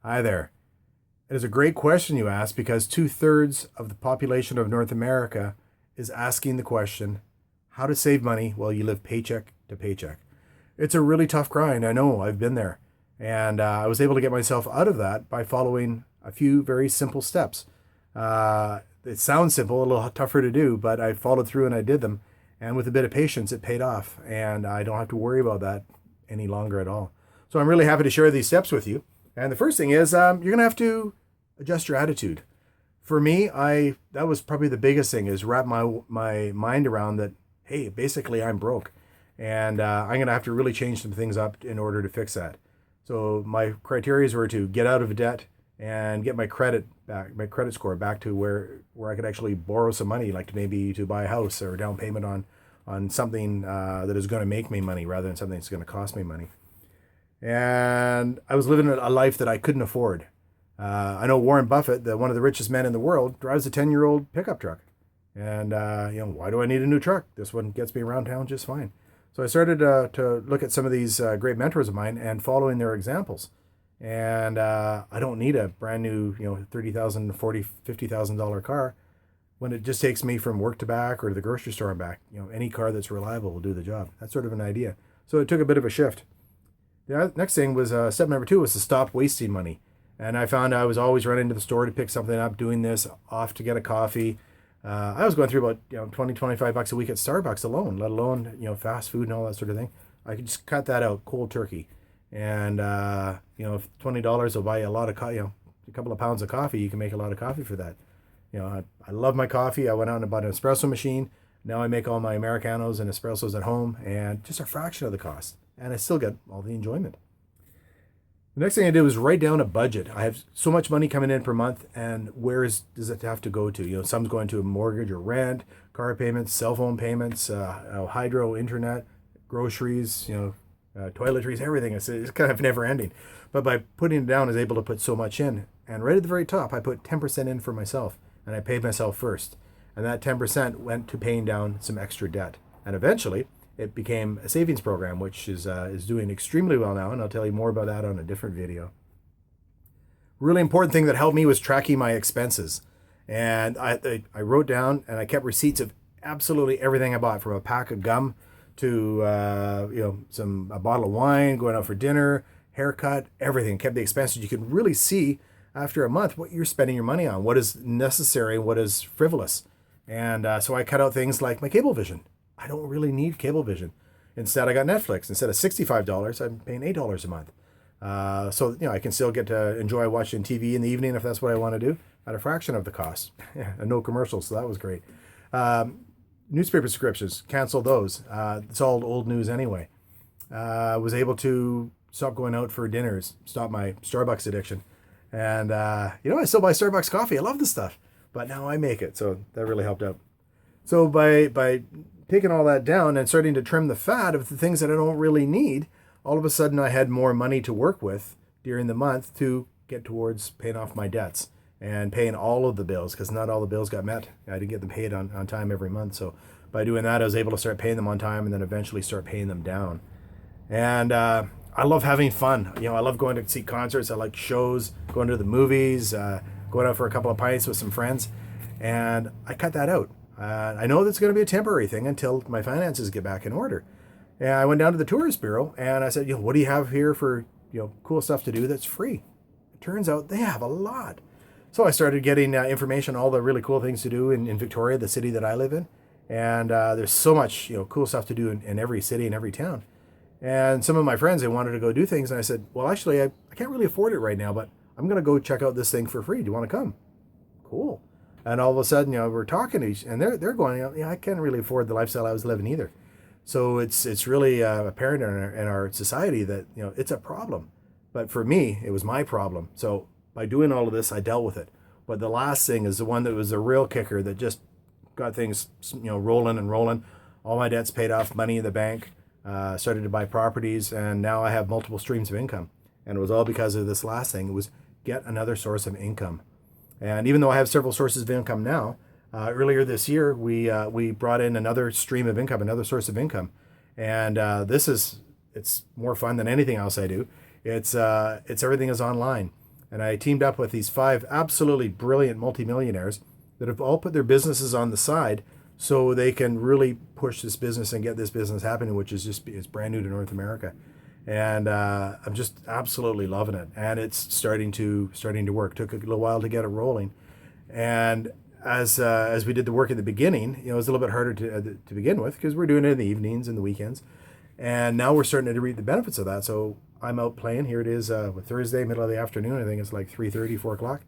Hi there. It is a great question you ask because two-thirds of the population of North America is asking the question, how to save money while you live paycheck to paycheck. It's a really tough grind. I know, I've been there. And I was able to get myself out of that by following a few very simple steps. It sounds simple, a little tougher to do, but I followed through and I did them. And with a bit of patience, it paid off. And I don't have to worry about that any longer at all. So I'm really happy to share these steps with you. And the first thing is you're going to have to adjust your attitude. For me, that was probably the biggest thing is wrap my mind around that, hey, basically I'm broke. And I'm going to have to really change some things up in order to fix that. So my criteria were to get out of debt and get my credit score back to where I could actually borrow some money, like to buy a house or a down payment on something that is going to make me money rather than something that's going to cost me money. And I was living a life that I couldn't afford. I know Warren Buffett, one of the richest men in the world, drives a 10-year-old pickup truck. And, why do I need a new truck? This one gets me around town just fine. So I started to look at some of these great mentors of mine and following their examples. And I don't need a brand new, $30,000, $40,000, $50,000 car when it just takes me from work to back or to the grocery store and back. Any car that's reliable will do the job. That's sort of an idea. So it took a bit of a shift. The next thing was step number 2 was to stop wasting money. And I found I was always running to the store to pick something up, doing this, off to get a coffee. I was going through about 20, 25 bucks a week at Starbucks alone, let alone fast food and all that sort of thing. I could just cut that out cold turkey. And if $20 will buy you a lot of a couple of pounds of coffee, you can make a lot of coffee for that. I love my coffee. I went out and bought an espresso machine. Now I make all my Americanos and espressos at home, and just a fraction of the cost. And I still get all the enjoyment. The next thing I did was write down a budget. I have so much money coming in per month, and does it have to go to? Some's going to a mortgage or rent, car payments, cell phone payments, hydro, internet, groceries, toiletries, everything. It's kind of never ending. But by putting it down, I was able to put so much in. And right at the very top, I put 10% in for myself, and I paid myself first. And that 10% went to paying down some extra debt. And eventually, it became a savings program, which is doing extremely well now, and I'll tell you more about that on a different video. Really important thing that helped me was tracking my expenses. And I wrote down and I kept receipts of absolutely everything I bought, from a pack of gum to a bottle of wine, going out for dinner, haircut, everything. Kept the expenses. You could really see after a month what you're spending your money on, what is necessary and what is frivolous. And so I cut out things like my cable vision. I don't really need Cablevision. Instead, I got Netflix. Instead of $65, I'm paying $8 a month. So I can still get to enjoy watching TV in the evening if that's what I want to do at a fraction of the cost. Yeah, and no commercials, so that was great. Newspaper subscriptions, cancel those. It's all old news anyway. Was able to stop going out for dinners, stop my Starbucks addiction. And, I still buy Starbucks coffee. I love the stuff. But now I make it, so that really helped out. So by taking all that down and starting to trim the fat of the things that I don't really need, all of a sudden I had more money to work with during the month to get towards paying off my debts and paying all of the bills, because not all the bills got met. I didn't get them paid on time every month. So by doing that, I was able to start paying them on time and then eventually start paying them down. And I love having fun. I love going to see concerts. I like shows, going to the movies, going out for a couple of pints with some friends. And I cut that out. I know that's going to be a temporary thing until my finances get back in order. And I went down to the tourist bureau and I said, what do you have here for, cool stuff to do that's free? It turns out they have a lot. So I started getting information on all the really cool things to do in Victoria, the city that I live in. And there's so much, cool stuff to do in every city and every town. And some of my friends, they wanted to go do things. And I said, well, actually, I can't really afford it right now, but I'm going to go check out this thing for free. Do you want to come? Cool. And all of a sudden, we're talking to each, and they're going, I can't really afford the lifestyle I was living either. So it's really apparent in our society that it's a problem. But for me, it was my problem. So by doing all of this, I dealt with it. But the last thing is the one that was the real kicker that just got things rolling and rolling. All my debts paid off, money in the bank, started to buy properties, and now I have multiple streams of income. And it was all because of this last thing. It was get another source of income. And even though I have several sources of income now, earlier this year, we brought in another stream of income, another source of income. And it's more fun than anything else I do. It's everything is online. And I teamed up with these 5 absolutely brilliant multimillionaires that have all put their businesses on the side so they can really push this business and get this business happening, which is it's brand new to North America. And I'm just absolutely loving it. And it's starting to work. Took a little while to get it rolling. And as we did the work at the beginning, it was a little bit harder to begin with because we're doing it in the evenings and the weekends. And now we're starting to reap the benefits of that. So I'm out playing. Here it is, Thursday, middle of the afternoon. I think it's like 3:30, 4 o'clock.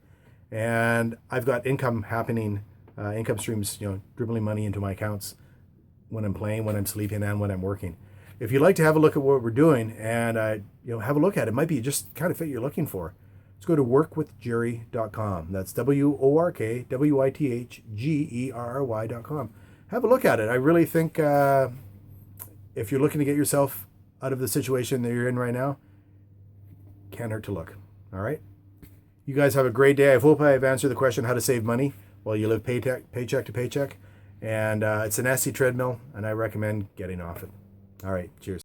And I've got income happening, income streams, dribbling money into my accounts when I'm playing, when I'm sleeping, and when I'm working. If you'd like to have a look at what we're doing and have a look at it, might be just kind of fit you're looking for. Let's go to workwithjerry.com. That's workwithgerry.com. Have a look at it. I really think if you're looking to get yourself out of the situation that you're in right now, can't hurt to look. All right? You guys have a great day. I hope I've answered the question how to save money while you live paycheck to paycheck. And it's a nasty treadmill, and I recommend getting off it. All right. Cheers.